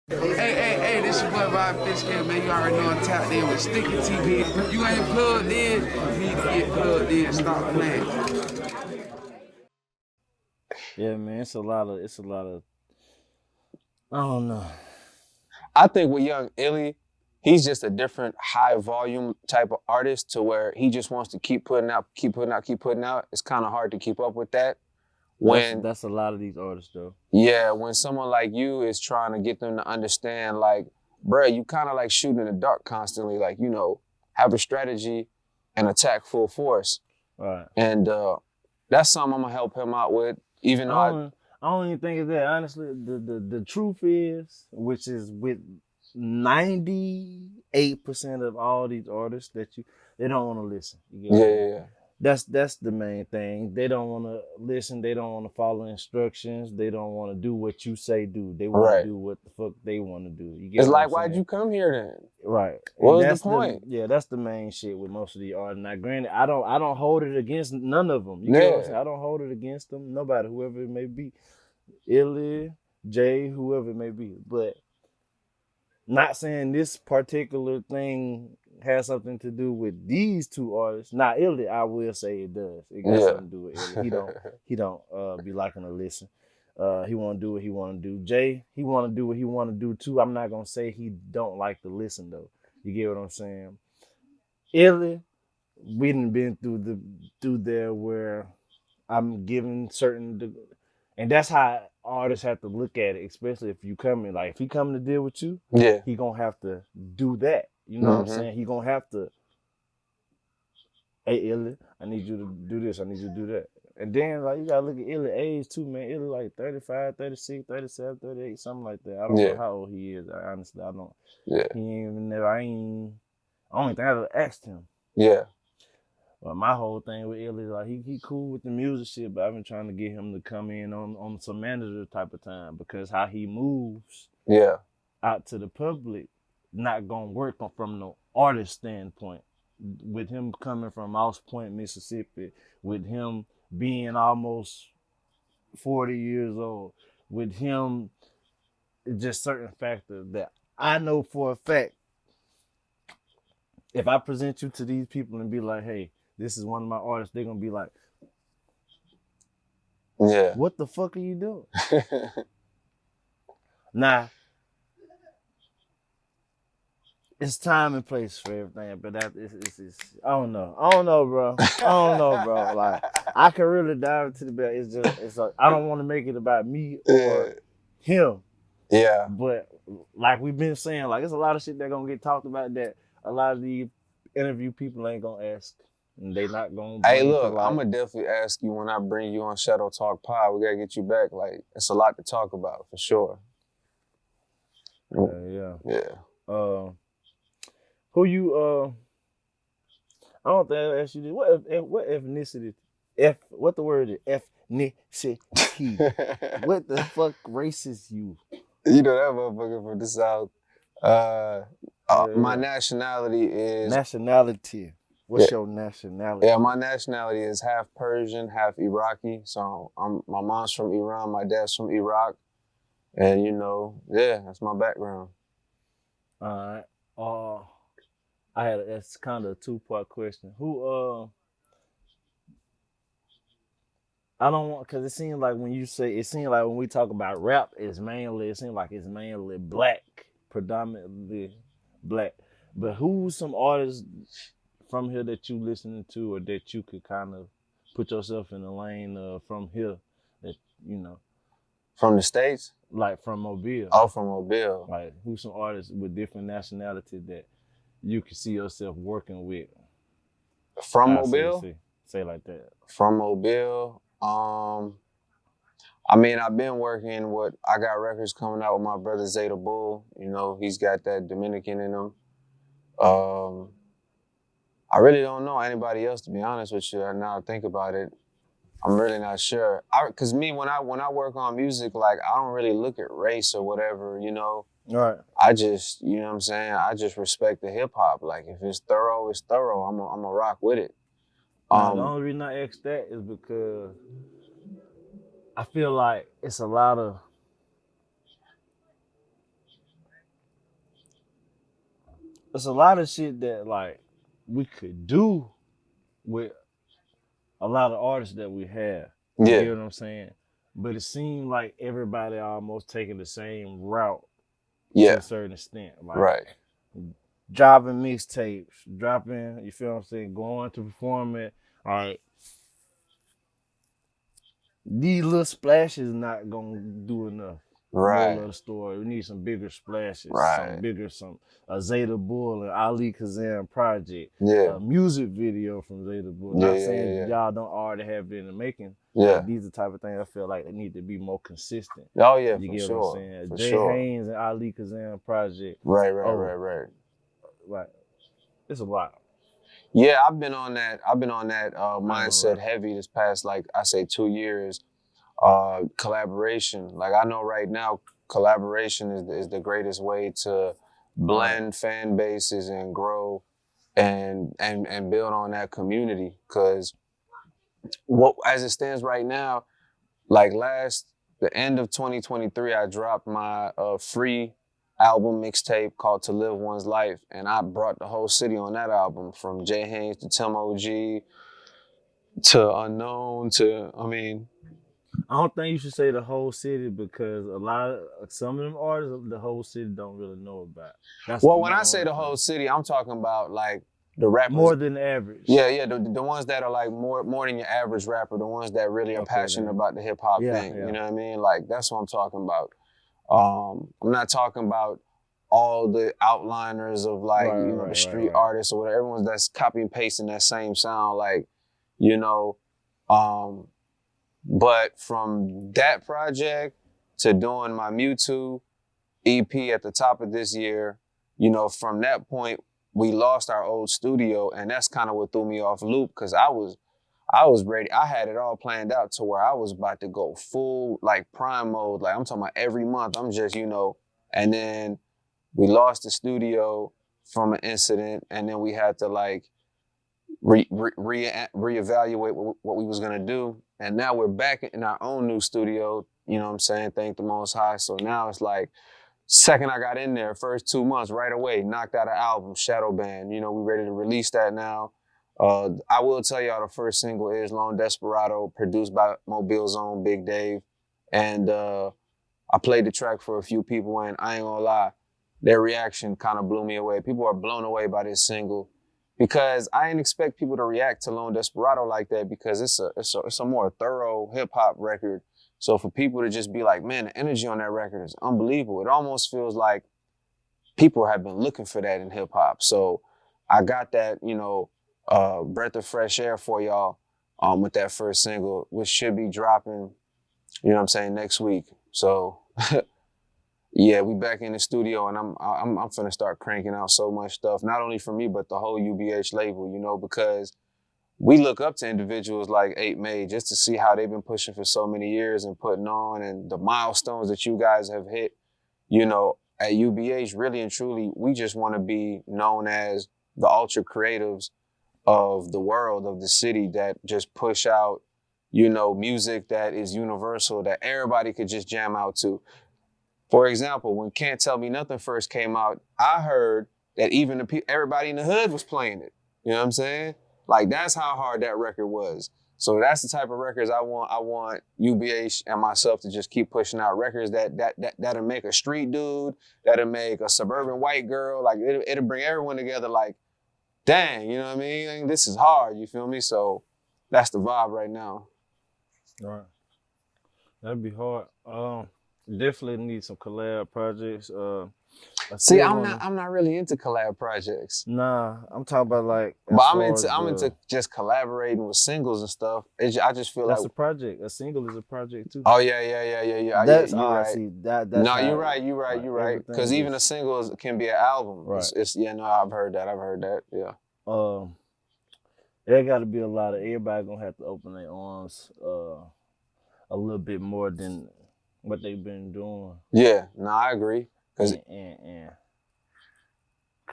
Hey, this your boy Rob Fishkin, man. You already know I'm tapped in with Sticky TV. If you ain't plugged in, you need to get plugged in. Stop playing. Yeah, man, I don't know. I think with Young Illie, he's just a different high volume type of artist to where he just wants to keep putting out, keep putting out, keep putting out. It's kind of hard to keep up with that. When That's a lot of these artists though. Yeah, when someone like you is trying to get them to understand, like, bruh, you kind of like shooting in the dark constantly, like, have a strategy and attack full force. Right. And that's something I'm gonna help him out with, even though I don't even think of that. Honestly, the truth is, which is with 98% of all these artists they don't want to listen. You get yeah. That's the main thing. They don't want to listen. They don't want to follow instructions. They don't want to do what you say do. They want Right. to do what the fuck they want to do. You get It's what I'm like, why'd saying? you come here then? Right. What And was the point? that's the main shit with most of the artists. Now, granted, I don't hold it against none of them. You get what I'm saying? I don't hold it against them. Nobody, whoever it may be, Illie, Jay, whoever it may be. But not saying this particular thing has something to do with these two artists. Now, Illie, I will say it does. It got something to do with Illie. He don't be liking to listen. He want to do what he want to do. Jay, he want to do what he want to do too. I'm not gonna say he don't like to listen though. You get what I'm saying? Illie, we done been through there where I'm giving certain, and that's how artists have to look at it, especially if you come in. Like if he coming to deal with you, Yeah. he gonna have to do that. You know what I'm saying? He gonna have to. Hey Illie, I need you to do this. I need you to do that. And then, like, you gotta look at Illie age too, man. Illie like 35, 36, 37, 38, something like that. I don't know how old he is. Honestly, I don't. Yeah. He ain't even never, I don't think I ever asked him. Yeah. But my whole thing with Illie, like, he cool with the music shit, but I've been trying to get him to come in on some manager type of time because how he moves out to the public not gonna work from the artist standpoint. With him coming from Mouse Point, Mississippi, with him being almost 40 years old, with him just certain factors that I know for a fact, if I present you to these people and be like, hey, this is one of my artists, they're gonna be like, yeah, what the fuck are you doing? Now, it's time and place for everything, but it's I don't know, bro. Like I can really dive into the bed. It's like I don't want to make it about me or him. Yeah. But like we've been saying, like it's a lot of shit that gonna get talked about that a lot of the interview people ain't gonna ask. And they not gonna Hey, look, I'm gonna definitely ask you when I bring you on Shadow Talk Pod. We gotta get you back. Like, it's a lot to talk about for sure. Yeah. Who you I don't think I asked you this. What ethnicity? What the word is? Ethnicity. What the fuck race is you? You know that motherfucker from the South. My nationality is nationality. What's your nationality? Yeah, my nationality is half Persian, half Iraqi. So my mom's from Iran, my dad's from Iraq, and that's my background. All right. That's kind of a 2-part question. I don't want, because it seems like when we talk about rap, it seems like it's mainly black, predominantly black. But who's some artists from here that you listening to or that you could kind of put yourself in the lane from here that, From the States? Like from Mobile. Oh, from Mobile. Like who's some artists with different nationalities that you can see yourself working with? From Mobile? Say like that. From Mobile. I mean, I've been working I got records coming out with my brother Zeta Bull. He's got that Dominican in him. I really don't know anybody else, to be honest with you. Now I think about it, I'm really not sure. Cause me, when I work on music, like I don't really look at race or whatever, Right. I just, you know what I'm saying? I just respect the hip hop. Like if it's thorough, it's thorough. I'm a rock with it. The only reason I ask that is because I feel like it's a lot of it's a lot of shit that like we could do with a lot of artists that we have. You Yeah. get what I'm saying? But it seemed like everybody almost taking the same route to Yeah. a certain extent. Like Right. dropping mixtapes, dropping, you feel what I'm saying, going to perform it. All right. These little splashes not gonna do enough. Right. Moral of the story. We need some bigger splashes, Right. a Zeta Bull and Ali Kazem project, Yeah. a music video from Zeta Bull. Yeah, Not yeah, saying yeah. y'all don't already have it in the making, Yeah. but these are the type of things I feel like they need to be more consistent. Oh yeah, You for get sure. what I'm saying? For Jay sure. Haynes and Ali Kazem project. Right. Oh. Right. Like, it's a lot. Yeah, I've been on that mindset right. heavy this past, like I say, 2 years. Collaboration. Like I know right now, collaboration is the greatest way to blend fan bases and grow and build on that community. Cause what as it stands right now, like the end of 2023, I dropped my free album mixtape called To Live One's Life, and I brought the whole city on that album, from Jay Haynes to Tim OG to Unknown to, I mean, I don't think you should say the whole city because some of them artists the whole city don't really know about. That's well, when I say the whole city, I'm talking about like the rappers. More than the average. Yeah, the ones that are like more than your average rapper, the ones that really are passionate about the hip hop thing. Yeah. You know what I mean? Like that's what I'm talking about. I'm not talking about all the outliners of like, the street artists or whatever. Everyone's that's copy and pasting that same sound, like, but from that project to doing my Mewtwo EP at the top of this year, from that point, we lost our old studio, and that's kind of what threw me off loop, because I was ready. I had it all planned out to where I was about to go full like prime mode. Like I'm talking about every month. I'm just, and then we lost the studio from an incident, and then we had to like reevaluate what we was gonna do. And now we're back in our own new studio, you know what I'm saying? Thank the Most High. So now it's like, second I got in there, first 2 months, right away, knocked out an album, Shadow Band. We ready to release that now. I will tell y'all the first single is Lone Desperado, produced by Mobile's own Big Dave. And I played the track for a few people, and I ain't gonna lie, their reaction kind of blew me away. People are blown away by this single, because I didn't expect people to react to Lone Desperado like that, because it's a more thorough hip hop record. So for people to just be like, man, the energy on that record is unbelievable. It almost feels like people have been looking for that in hip hop. So I got that, breath of fresh air for y'all with that first single, which should be dropping, next week. So yeah, we back in the studio, and I'm finna start cranking out so much stuff, not only for me, but the whole UBH label, because we look up to individuals like 8 May just to see how they've been pushing for so many years and putting on, and the milestones that you guys have hit, at UBH, really and truly, we just want to be known as the ultra creatives of the world, of the city, that just push out, music that is universal, that everybody could just jam out to. For example, when Can't Tell Me Nothing first came out, I heard that even everybody in the hood was playing it. You know what I'm saying? Like, that's how hard that record was. So that's the type of records I want. I want UBH and myself to just keep pushing out records that'll make a street dude, that'll make a suburban white girl. Like, it'll bring everyone together. Like, dang, you know what I mean? This is hard. You feel me? So that's the vibe right now. All right. That'd be hard. Definitely need some collab projects. See, I'm not really into collab projects. Nah, I'm talking about like. But I'm into just collaborating with singles and stuff. I just feel that's like a project. A single is a project too. Oh yeah. That's you're right. See, that's no, you're right. Because even a single can be an album. Right. I've heard that. Yeah. There got to be a lot of everybody gonna have to open their arms a little bit more than what they've been doing. Yeah, no, I agree. Cause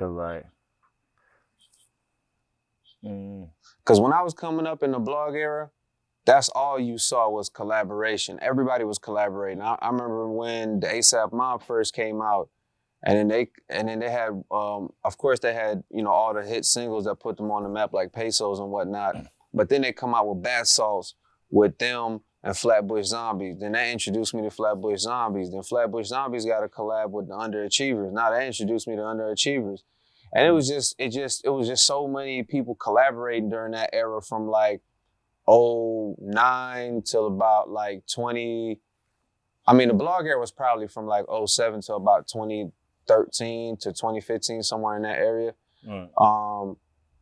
like, Cause when I was coming up in the blog era, that's all you saw was collaboration. Everybody was collaborating. I remember when the ASAP Mob first came out, And then they had, of course, they had, you know, all the hit singles that put them on the map, like Pesos and whatnot. But then they come out with Bath Salts with them and Flatbush Zombies. Then that introduced me to Flatbush Zombies. Then Flatbush Zombies got a collab with the Underachievers. Now that introduced me to Underachievers. And it was just so many people collaborating during that era from like 09 till about like 20. I mean, the blog era was probably from like 07 to about 2013 to 2015, somewhere in that area.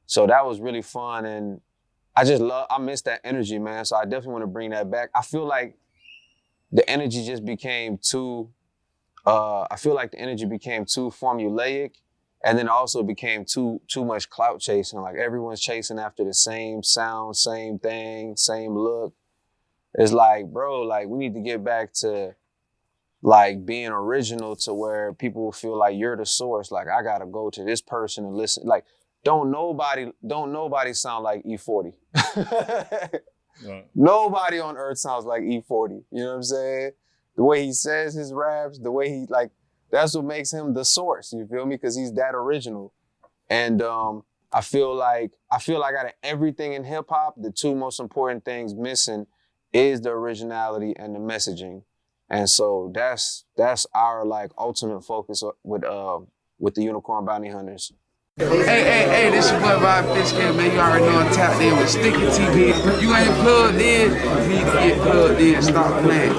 So that was really fun. And I miss that energy, man. So I definitely want to bring that back. I feel like the energy just became too formulaic. And then also became too much clout chasing. Like everyone's chasing after the same sound, same thing, same look. It's like, bro, like we need to get back to like being original to where people feel like you're the source. Like I gotta go to this person and listen. Like don't nobody sound like E40. Right. Nobody on earth sounds like E40. You know what I'm saying? The way he says his raps, the way he like. That's what makes him the source, you feel me? Because he's that original. And I feel like out of everything in hip hop, the two most important things missing is the originality and the messaging. And so that's our like ultimate focus with the Unicorn Bounty Hunters. Hey, this your boy Rob Fishkin, man. You already know I'm tapped in with Sticky TV. If you ain't plugged in, you need to get plugged in. Stop playing.